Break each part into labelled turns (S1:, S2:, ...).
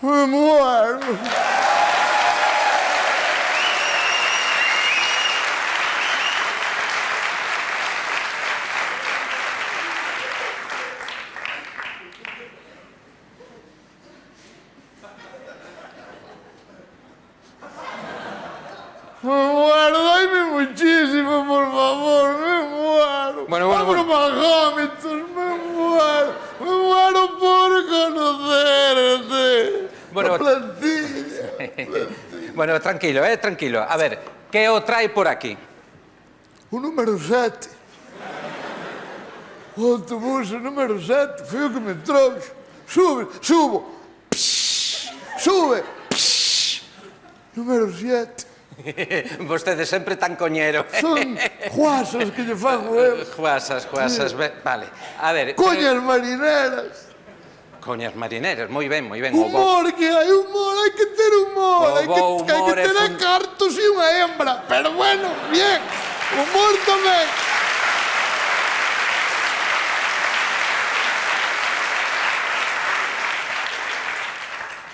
S1: Me muero. Me muero, dame muchísimo, por favor, me muero.
S2: Bueno.
S1: Abro bajómetros, me muero por conocerte.
S2: Bueno.
S1: La plantilla.
S2: Bueno, tranquilo, tranquilo. A ver, ¿qué os trae por aquí?
S1: O número 7. O autobús, o número 7, foi o que me trouxe. Subo. Sube. Número 7.
S2: Vostedes sempre tan coñero.
S1: Son juasas que lle fago eu.
S2: Juasas. Vale. A ver...
S1: Coñas marineras.
S2: Coñas marineras, moi ben.
S1: Humor, que hai humor, hai que ter humor. Hai que ter a cartos e unha hembra. Pero bueno, bien. Humor tamén.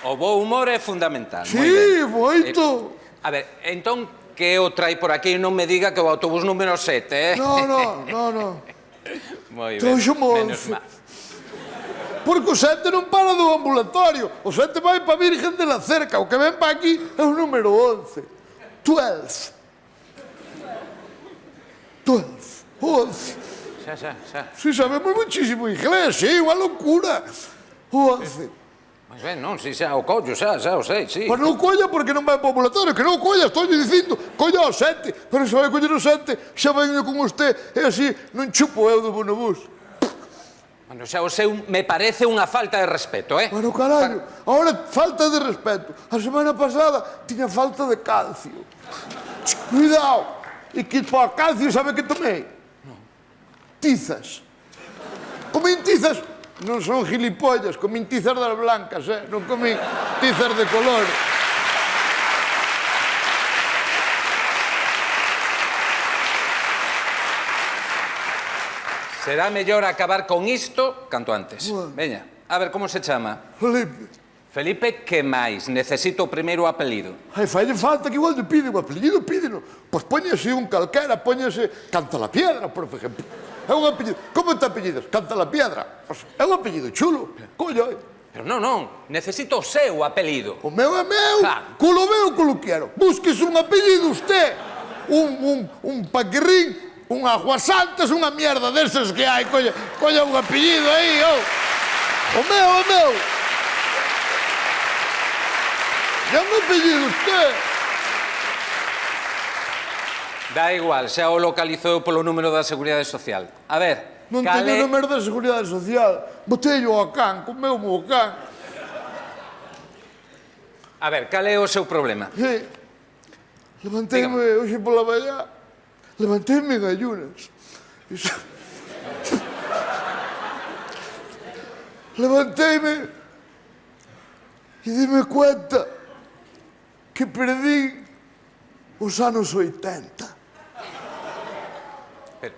S2: O bo humor é fundamental.
S1: Sí, moito.
S2: A ver, entón, que o trae por aquí? Non me diga que o autobús número 7,
S1: No.
S2: Moi ben.
S1: Trouxo-mo
S2: Menos
S1: 11.
S2: mal.
S1: Porque o 7 non para do ambulatorio. O 7 vai para Virgen de la Cerca. O que ven para aquí é o número 11. 12. 11.
S2: Xa.
S1: Si sabemos muchísimo inglés, sí, unha locura. O 11.
S2: Pois ben, non, si xa o collo, xa o sei, sí.
S1: Pois non colla porque non vai para o ambulatorio, que non colla, estou dicindo, colla o 7. Pero se vai coller o 7, xa venho con usted, e así non chupo eu do bonobús.
S2: Bueno, xa o seu me parece unha falta de respeto,
S1: Bueno, carallo, ahora falta de respeto. A semana pasada tiña falta de calcio. Cuidado. E que para calcio sabe que tomei? Tizas. Comín tizas, non son gilipollas, comín tizas das blancas, non comín tizas de color.
S2: Será mellor acabar con isto canto antes.
S1: Bueno.
S2: Veña, a ver, como se chama?
S1: Felipe,
S2: Felipe, que máis? Necesito o primeiro apelido.
S1: ai, falle falta que igual de pide o apellido, pídeno. Pois póñase un calquera, póñase Canta la Piedra, por exemplo. É un apellido. Como te apellidas? Canta la Piedra. Pois é un apellido chulo. Collo,
S2: Pero non, necesito o seu apelido.
S1: O meu é meu.
S2: Claro.
S1: Culo meu, culo quero. Busques un apellido usted. Un paquirrín, un aguasantes, unha mierda desas que hai. Colla un apellido aí, oh. O meu. Ya me apellido usted.
S2: Da igual, xa o localizou polo número da Seguridade Social. A ver,
S1: Non
S2: cal
S1: teño
S2: é...
S1: número da Seguridade Social. Botello ao can, comeu o can.
S2: A ver, cal é o seu problema?
S1: Sí. Levanteime hoxe pola mañá. Levanteime en ayunas. Levanteime e dime cuenta que perdí os anos 80.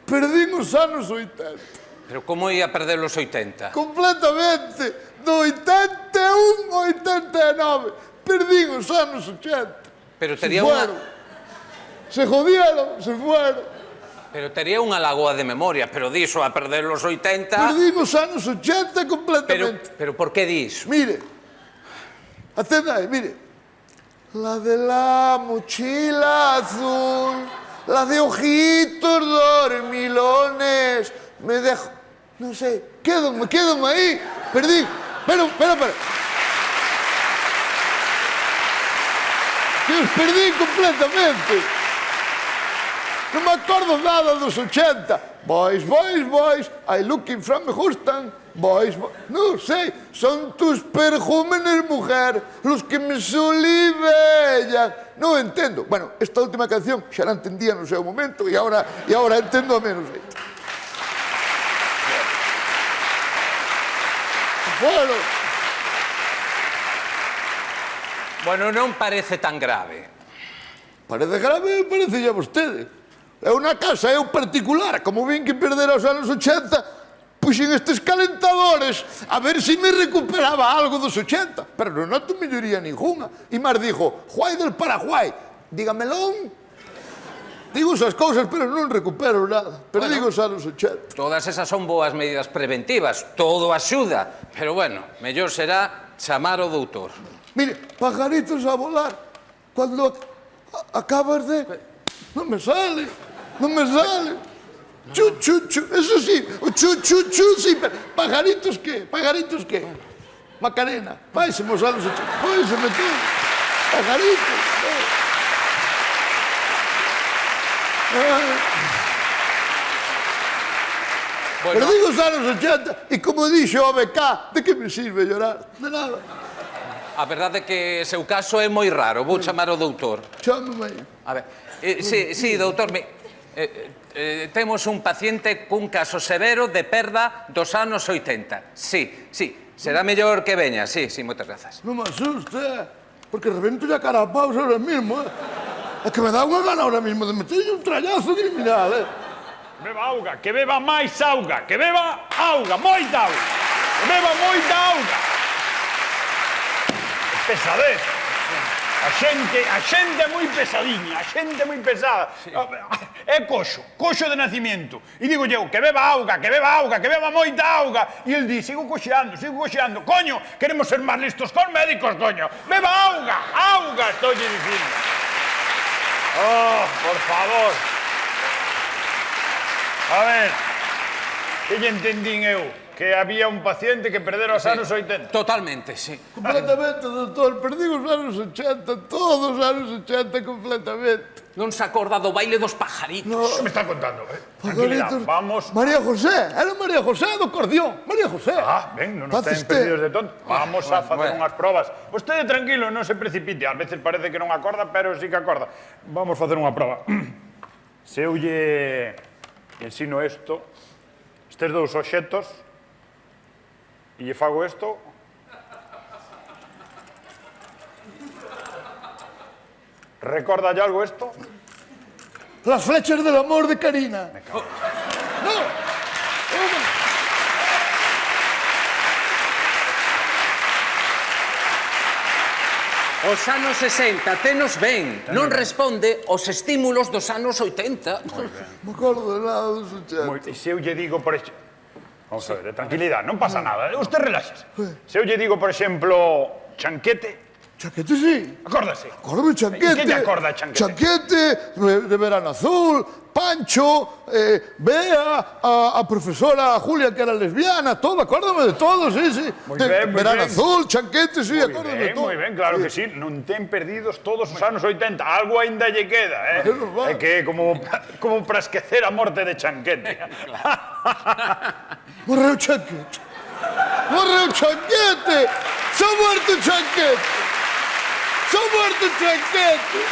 S1: Perdín os anos 80.
S2: Pero como ia perder os 80?
S1: Completamente. Do 81 ao 89. Perdín os anos 80.
S2: Pero tería
S1: Se fueron. Se jodieron, se fueron.
S2: Pero tería unha lagoa de memoria, pero diso a perder os 80...
S1: Perdín os anos 80 completamente.
S2: Pero por que diso?
S1: Mire, atenda aí, mire. La de la mochila azul, la de ojitos dormilones, me dejo... Non sei, quédome aí, perdí. Pero. Que os perdí completamente. Non me acordo nada dos 80. Boys, I looking from me gustan. Boys, non sei, son tus perjúmenes, mujer, los que me solibellan. Non entendo. Bueno, esta última canción xa la entendía no seu momento e ahora entendo a menos.
S2: Bueno, non parece tan grave.
S1: Parece grave, parece a vostede. É unha casa, é un particular. Como vin que perdera os anos 80, pois puxen estes calentadores a ver si me recuperaba algo dos 80, pero non noto melloría ninguna. E Mar dijo, Juai del Paraguay, dígamelo. Digo esas cousas, pero non recupero nada. Pero digo os anos 80.
S2: Todas esas son boas medidas preventivas, todo axuda, pero bueno, mellor será chamar o doutor.
S1: Mire, pajaritos a volar, cuando acabas de... Non me sale, non me sale. Chu, chu, chu, eso sí, o chu, chu, chu, sí, pero pajaritos qué, pajaritos qué. Macarena, váiseme os anos 80, váiseme tú, pajaritos.
S2: Bueno,
S1: Pero digo os anos 80, e como dixo o BK, de que me sirve llorar? De nada.
S2: a verdade é que seu caso é moi raro, vou chamar o doutor.
S1: Chámame aí.
S2: A ver, sí, doutor, temos un paciente cun caso severo de perda dos anos 80. Sí, será mellor que veña, sí, moitas grazas.
S1: Non me asuste, porque rebento a cara a pausa ahora mismo. É que me dá unha gana ahora mismo de meterlle un trallazo criminal,
S3: Beba auga, que beba máis auga, que beba auga, moita auga. Que beba moita auga. Pesadez. A xente é moi pesadiña, a xente é moi pesada. É coxo de nacimiento. E digo eu, que beba auga, que beba auga, que beba moita auga. E el di, sigo coxeando. Coño, queremos ser máis listos cos médicos, coño. Beba auga, estou lle dicindo. Oh, por favor. A ver, que lle entendín eu? Que había un paciente que perdera os anos 80.
S2: Totalmente, sí.
S1: Completamente, doctor. Perdi os anos 80, todos os anos 80 completamente.
S2: Non se acorda do baile dos pajaritos.
S3: Que me está contando? Tranquilidad,
S1: Pajaritos.
S3: vamos.
S1: María José, era María José do Cordión. María José.
S3: Ah, ben, non nos ten
S1: Faciste-
S3: perdidos de tonto. Vamos a facer
S2: bueno.
S3: unhas probas. Vostede tranquilo, non se precipite. A veces parece que non acorda, pero sí que acorda. Vamos a facer unha proba. Se eu lle ensino isto, estes dous obxetos, e lle fago isto, recordalle algo isto?
S1: Las flechas del amor de Karina. No.
S2: Os anos 60, tenos ben, non responde aos estímulos dos anos 80.
S1: Non me acordo de nada dos 80.
S3: E se eu lle digo, por exemplo... Vamos a ver, tranquilidad, non pasa nada. Usted reláxese. Se eu lle digo, por exemplo, chanquete,
S1: Chanquete, sí.
S3: acórdase.
S1: Acórdame Chanquete.
S3: E que lle acorda Chanquete?
S1: Chanquete, de Verano Azul, Pancho, Bea, a profesora Julia, que era lesbiana, todo, acórdame de todo, sí.
S3: Moi ben, moi
S1: Verano
S3: ben.
S1: Azul, Chanquete, sí, acórdame de todo.
S3: Moi ben, claro que sí. Non ten perdidos todos os anos 80. Algo aínda lle queda,
S1: Menos mal.
S3: É que é como para esquecer a morte de Chanquete.
S1: Morreu Chanquete. Morreu Chanquete. S'ha muerto Chanquete. S'ha muerto Chanquete.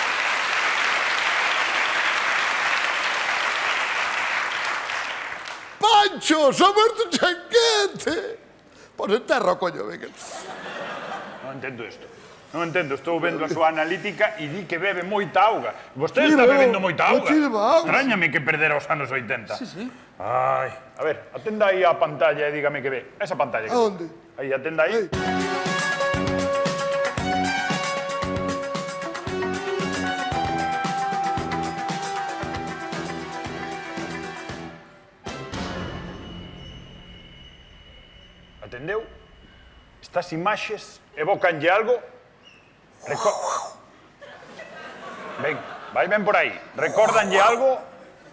S1: Pancho, s'ha muerto Chanquete. Pois enterra, coño, venga.
S3: Non entendo isto. Non entendo, estou vendo a súa analítica e di que bebe moita auga. Vostede
S1: Sí,
S3: está
S1: bebo.
S3: bebendo moita auga.
S1: Sí, bebo auga.
S3: Extrañame que perdera os anos 80. Sí. Ai, a ver, atenda aí a pantalla e dígame que ve. Esa pantalla.
S1: A onde?
S3: Aí, atenda aí.
S1: Aí.
S3: Atendeu? Estas imaxes evocanlle algo? Ben, vai ben por aí. Recórdanlle algo?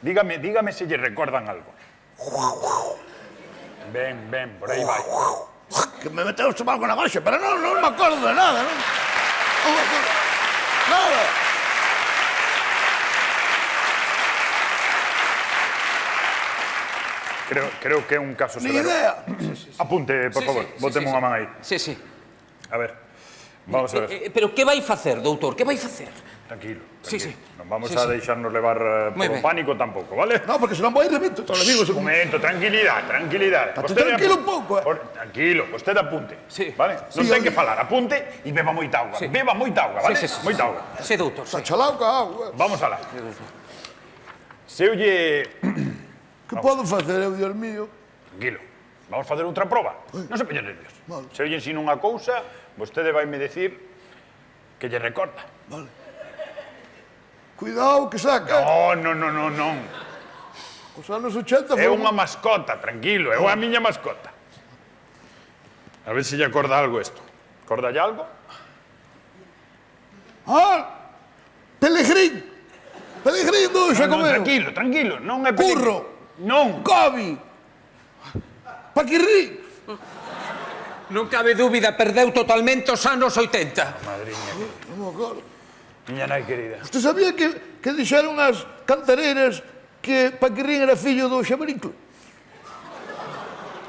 S3: Dígame se lle recordan algo. Ben, por aí vai.
S1: Que me meteu algo na goxa, pero non me acordo de nada, non? Non me acordo. Nada.
S3: Creo que é un caso
S1: Ni
S3: severo.
S1: idea.
S3: Apunte, por favor. Botemos unha man aí.
S2: Sí.
S3: A ver. Vamos a ver.
S2: Pero que vai facer, doutor? Que vai facer?
S3: Tranquilo.
S2: Sí.
S3: Non vamos
S2: Sí,
S3: a
S2: sí.
S3: deixarnos levar
S2: Moi
S3: por o
S2: ben.
S3: pánico tampouco, vale?
S1: No, porque senón vai rebento todo amigo.
S3: Un momento, tranquilidad.
S1: tranquilo un pouco,
S3: Tranquilo, vostede apunte.
S2: Sí.
S3: Vale? Non
S1: Sí,
S3: ten
S1: oye.
S3: que falar, apunte e beba moita auga.
S2: Sí.
S3: Beba moita auga, vale?
S2: Sí.
S3: Moita auga.
S2: Sí, doutor, sí.
S1: Está chalao ca agua.
S3: Vamos alá. Se eu lle...
S1: Que podo facer eu, Dios mío?
S3: Tranquilo. Vamos facer outra proba. Non se poña nervioso.
S1: Vale.
S3: Se eu lle ensino unha cousa, vostede vai me decir que lle recorda.
S1: Vale. Cuidado que saca.
S3: Non.
S1: Os anos 80
S3: É
S1: foi
S3: unha mascota, tranquilo, é a miña mascota. A ver se lle acorda algo isto. Acordalle algo?
S1: Ah! Pelegrín! Pelegrín do Xacomero!
S3: Tranquilo, non é
S1: Curro!
S3: Non.
S1: Gobi! Paquirrín!
S2: Non cabe dúbida, perdeu totalmente os anos 80.
S3: Madriña,
S1: Non me acordo.
S3: miña nai querida.
S1: Usted sabía que dixeron as cantareiras que Paquirrín era fillo do Xabarinclo?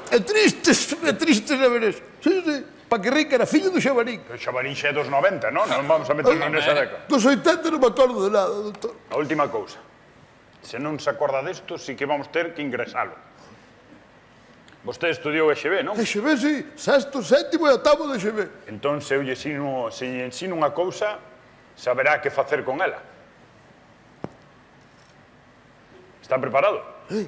S1: É triste saber eso. Sí. Paquirrín era fillo do Xabarín.
S3: O Xabarín xa é dos 90, non? Non vamos a meternos nesa década.
S1: Dos 80 non me acordo de nada, doutor.
S3: A última cousa. Se non se acorda desto, sí que vamos ter que ingresalo. Vostede estudiou EXB, non?
S1: EXB, sí. Sexto, sétimo e octavo de EXB.
S3: Entón, se eu lle ensino unha cousa, saberá que facer con ela. Está preparado?
S1: Sí.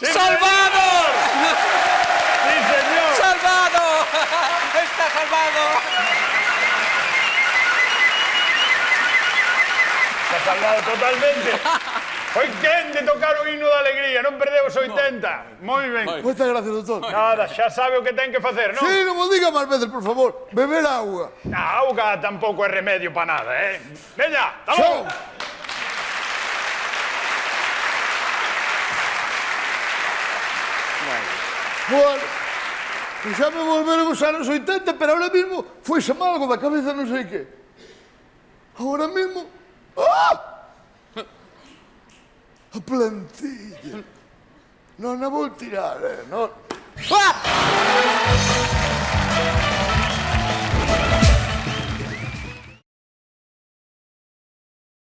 S2: ¡Salvado!
S3: Sí, señor.
S2: ¡Salvado! ¡Está salvado!
S3: Está salvado totalmente. Foi quen de tocar o himno da alegría, non perdeu os 80. Moi ben.
S1: Moitas gracias, doutor.
S3: Nada, xa sabe o que ten que facer, non?
S1: Sí, non me diga máis veces, por favor. Beber agua.
S3: A auga tampouco é remedio pa nada, eh? Veña,
S1: Chao.
S3: tamo!
S1: Bueno, pues xa me volveron os anos 80, pero ahora mismo fuese algo da cabeza non sei que. Ahora mismo... ¡Ah! A plantilla. Non a vou tirar, non.
S2: ¡Ah!